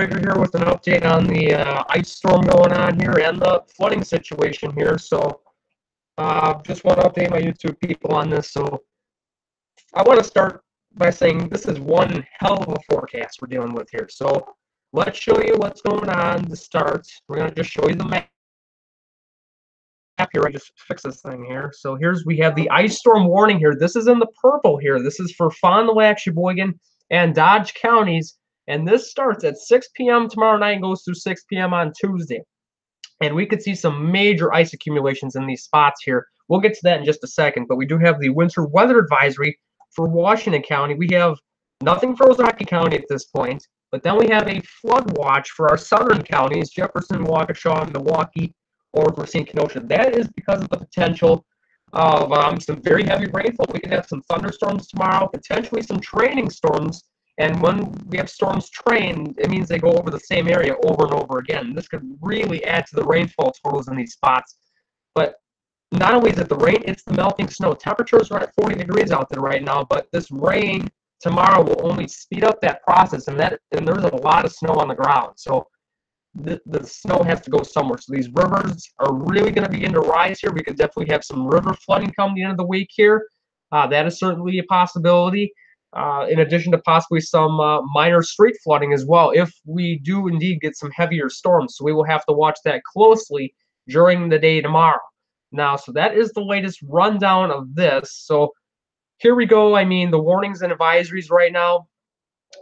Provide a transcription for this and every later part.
Here with an update on the ice storm going on here and the flooding situation here. So, just want to update my YouTube people on this. So, I want to start by saying this is one hell of a forecast we're dealing with here. So, let's show you what's going on to start. We're going to just show you the map here. I just fix this thing here. So, we have the ice storm warning here. This is in the purple here. This is for Fond du Lac, Sheboygan, and Dodge counties. And this starts at 6 p.m. tomorrow night and goes through 6 p.m. on Tuesday. And we could see some major ice accumulations in these spots here. We'll get to that in just a second, but we do have the winter weather advisory for Washington County. We have nothing for Ozaukee County at this point, but then we have a flood watch for our southern counties, Jefferson, Waukesha, Milwaukee, or Racine, Kenosha. That is because of the potential of some very heavy rainfall. We could have some thunderstorms tomorrow, potentially some training storms. And when we have storms train, it means they go over the same area over and over again. This could really add to the rainfall totals in these spots. But not only is it the rain, it's the melting snow. Temperatures are at 40 degrees out there right now, but this rain tomorrow will only speed up that process, and there's a lot of snow on the ground. So the snow has to go somewhere. So these rivers are really going to begin to rise here. We could definitely have some river flooding come the end of the week here. That is certainly a possibility. In addition to possibly some minor street flooding as well, if we do indeed get some heavier storms. So we will have to watch that closely during the day tomorrow. Now, so that is the latest rundown of this. So here we go. I mean, the warnings and advisories right now.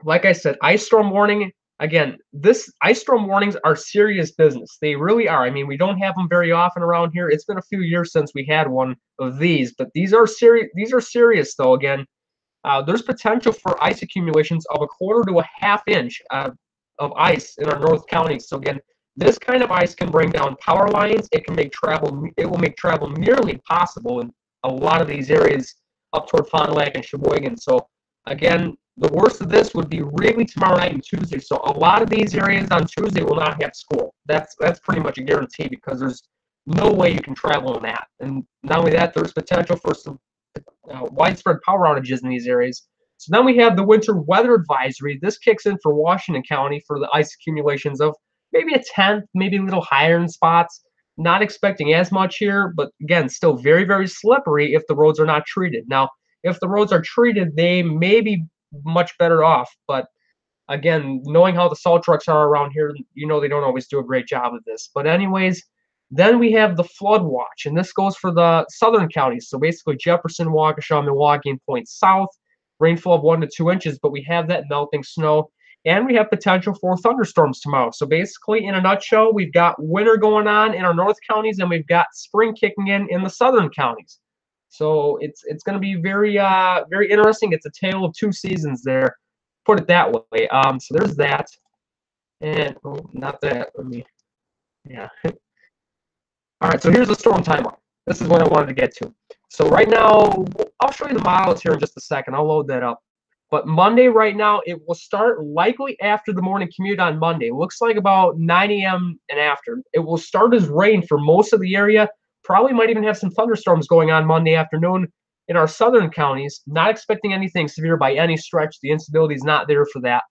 Like I said, ice storm warning. Again, this ice storm warnings are serious business. They really are. I mean, we don't have them very often around here. It's been a few years since we had one of these, but these are serious. These are serious, though. Again. There's potential for ice accumulations of 1/4 to a 1/2 inch of ice in our north counties. So again, this kind of ice can bring down power lines. It will make travel nearly impossible in a lot of these areas up toward Fond du Lac and Sheboygan. So again, the worst of this would be really tomorrow night and Tuesday. So a lot of these areas on Tuesday will not have school. That's pretty much a guarantee because there's no way you can travel in that. And not only that, there's potential for some widespread power outages in these areas. So then we have the winter weather advisory. This kicks in for Washington County for the ice accumulations of maybe a tenth, maybe a little higher in spots. Not expecting as much here, but again, still very, very slippery if the roads are not treated. Now, if the roads are treated, they may be much better off. But again, knowing how the salt trucks are around here, you know they don't always do a great job of this. But anyways, then we have the flood watch, and this goes for the southern counties. So basically Jefferson, Waukesha, Milwaukee, and Point South. Rainfall of 1 to 2 inches, but we have that melting snow, and we have potential for thunderstorms tomorrow. So basically, in a nutshell, we've got winter going on in our north counties, and we've got spring kicking in the southern counties. So it's going to be very very interesting. It's a tale of two seasons there, put it that way. So there's that, and oh, not that. Let me, yeah. All right, so here's the storm timeline. This is what I wanted to get to. So right now, I'll show you the models here in just a second. I'll load that up. But Monday right now, it will start likely after the morning commute on Monday. Looks like about 9 a.m. and after. It will start as rain for most of the area. Probably might even have some thunderstorms going on Monday afternoon in our southern counties. Not expecting anything severe by any stretch. The instability is not there for that.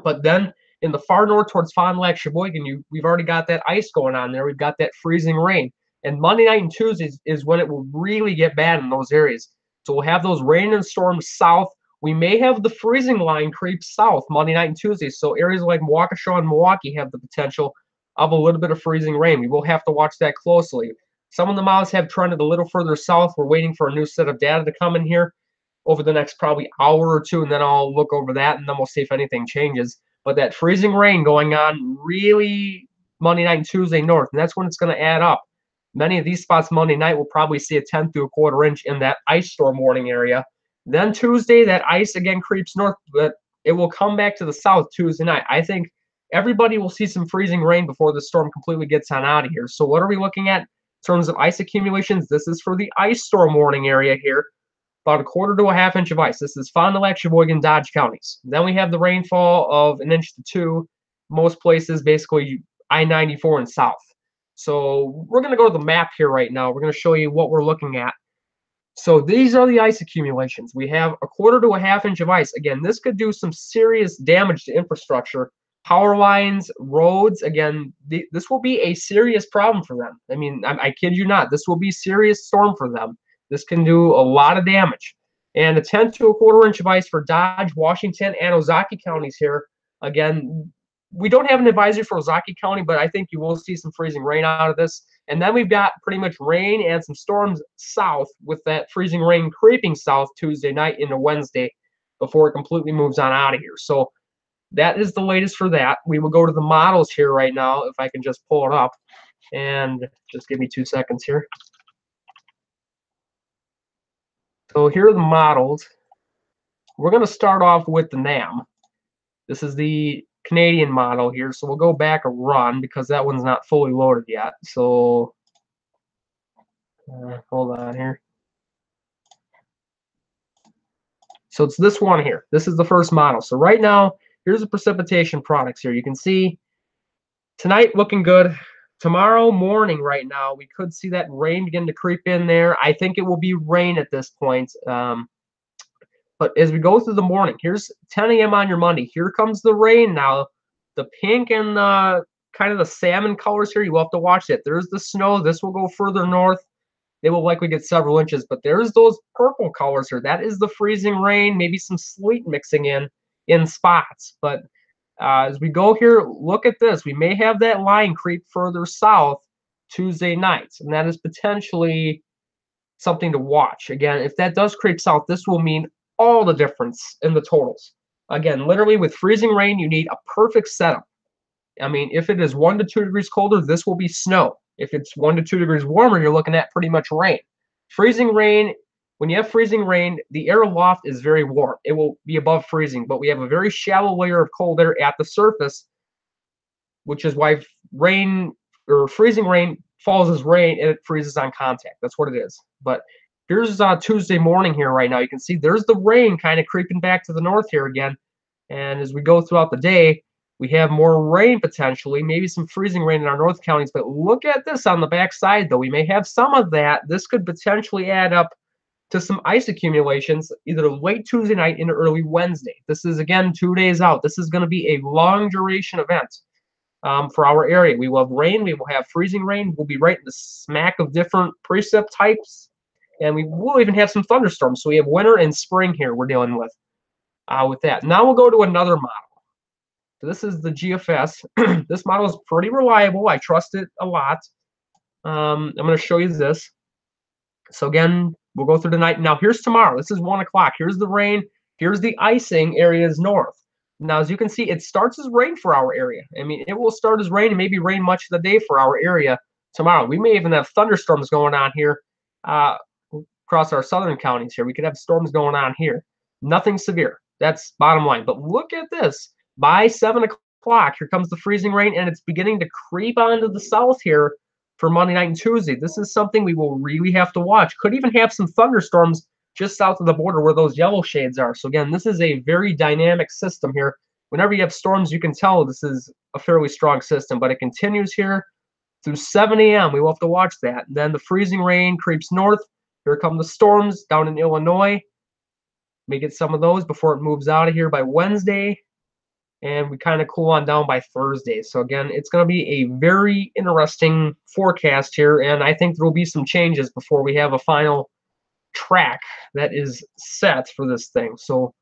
But then in the far north towards Fond du Lac, Sheboygan, we've already got that ice going on there. We've got that freezing rain. And Monday night and Tuesday is when it will really get bad in those areas. So we'll have those rain and storms south. We may have the freezing line creep south Monday night and Tuesday. So areas like Waukesha and Milwaukee have the potential of a little bit of freezing rain. We will have to watch that closely. Some of the models have trended a little further south. We're waiting for a new set of data to come in here over the next probably hour or two, and then I'll look over that, and then we'll see if anything changes. But that freezing rain going on really Monday night and Tuesday north, and that's when it's going to add up. Many of these spots Monday night will probably see a 10th to a 1/4 inch in that ice storm warning area. Then Tuesday, that ice again creeps north, but it will come back to the south Tuesday night. I think everybody will see some freezing rain before the storm completely gets on out of here. So what are we looking at in terms of ice accumulations? This is for the ice storm warning area here. About 1/4 to a 1/2 inch of ice. This is Fond du Lac, Sheboygan, Dodge counties. Then we have the rainfall of 1 inch to 2. Most places, basically I-94 and south. So we're going to go to the map here right now. We're going to show you what we're looking at. So these are the ice accumulations. We have 1/4 to a 1/2 inch of ice. Again, this could do some serious damage to infrastructure. Power lines, roads, again, this will be a serious problem for them. I mean, I kid you not. This will be a serious storm for them. This can do a lot of damage. And a 10 to a quarter inch of ice for Dodge, Washington, and Ozaukee counties here. Again, we don't have an advisory for Ozaukee County, but I think you will see some freezing rain out of this. And then we've got pretty much rain and some storms south, with that freezing rain creeping south Tuesday night into Wednesday before it completely moves on out of here. So that is the latest for that. We will go to the models here right now, if I can just pull it up. And just give me 2 seconds here. So here are the models. We're going to start off with the NAM. This is the Canadian model here. So we'll go back a run because that one's not fully loaded yet. So hold on here. So it's this one here. This is the first model. So right now, here's the precipitation products here. You can see tonight looking good. Tomorrow morning right now, we could see that rain begin to creep in there. I think it will be rain at this point. But as we go through the morning, here's 10 a.m. on your Monday. Here comes the rain now. The pink and the kind of the salmon colors here, you will have to watch it. There's the snow. This will go further north. They will likely get several inches, but there's those purple colors here. That is the freezing rain, maybe some sleet mixing in spots. But as we go here, look at this. We may have that line creep further south Tuesday night, and that is potentially something to watch. Again, if that does creep south, this will mean all the difference in the totals. Again, literally with freezing rain, you need a perfect setup. I mean, if it is 1 to 2 degrees colder, this will be snow. If it's 1 to 2 degrees warmer, you're looking at pretty much rain. Freezing rain, when you have freezing rain, the air aloft is very warm. It will be above freezing, but we have a very shallow layer of cold air at the surface, which is why rain or freezing rain falls as rain and it freezes on contact. That's what it is. But here's Tuesday morning here right now. You can see there's the rain kind of creeping back to the north here again. And as we go throughout the day, we have more rain potentially, maybe some freezing rain in our north counties. But look at this on the back side, though. We may have some of that. This could potentially add up to some ice accumulations either late Tuesday night into early Wednesday. This is, again, 2 days out. This is going to be a long duration event for our area. We will have rain. We will have freezing rain. We'll be right in the smack of different precip types. And we will even have some thunderstorms. So we have winter and spring here we're dealing with that. Now we'll go to another model. So this is the GFS. This model is pretty reliable. I trust it a lot. I'm going to show you this. So again, we'll go through the night. Now here's tomorrow. This is 1 o'clock. Here's the rain. Here's the icing areas north. Now, as you can see, it starts as rain for our area. I mean, it will start as rain and maybe rain much of the day for our area tomorrow. We may even have thunderstorms going on here across our southern counties here. We could have storms going on here. Nothing severe. That's bottom line. But look at this. By 7 o'clock, here comes the freezing rain, and it's beginning to creep onto the south here for Monday night and Tuesday. This is something we will really have to watch. Could even have some thunderstorms just south of the border where those yellow shades are. So again, this is a very dynamic system here. Whenever you have storms, you can tell this is a fairly strong system, but it continues here through 7 a.m. We will have to watch that. And then the freezing rain creeps north. Here come the storms down in Illinois. May get some of those before it moves out of here by Wednesday. And we kind of cool on down by Thursday. So again, it's going to be a very interesting forecast here, and I think there will be some changes before we have a final track that is set for this thing. So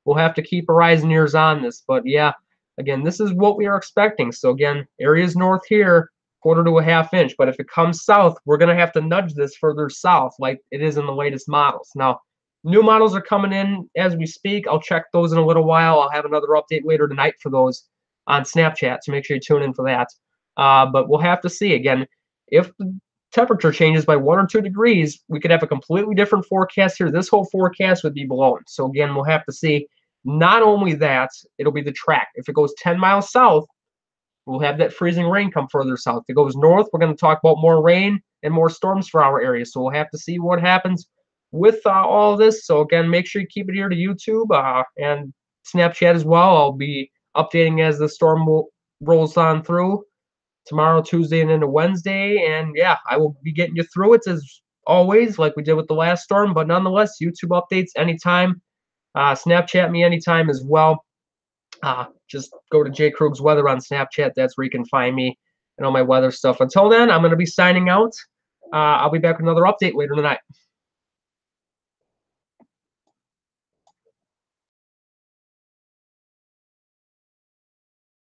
we'll have to keep our eyes and ears on this. But yeah, again, this is what we are expecting. So again, areas north here, 1/4 to a 1/2 inch. But if it comes south, we're going to have to nudge this further south like it is in the latest models. Now, new models are coming in as we speak. I'll check those in a little while. I'll have another update later tonight for those on Snapchat, so make sure you tune in for that. But we'll have to see. Again, if the temperature changes by 1 or 2 degrees, we could have a completely different forecast here. This whole forecast would be blown. So again, we'll have to see. Not only that, it'll be the track. If it goes 10 miles south, we'll have that freezing rain come further south. If it goes north, we're going to talk about more rain and more storms for our area. So we'll have to see what happens with all of this. So again, make sure you keep it here to YouTube and Snapchat as well. I'll be updating as the storm rolls on through tomorrow, Tuesday, and into Wednesday. And yeah, I will be getting you through it as always, like we did with the last storm. But nonetheless, YouTube updates anytime. Snapchat me anytime as well. Just go to J. Kruegs Weather on Snapchat. That's where you can find me and all my weather stuff. Until then, I'm going to be signing out. I'll be back with another update later tonight.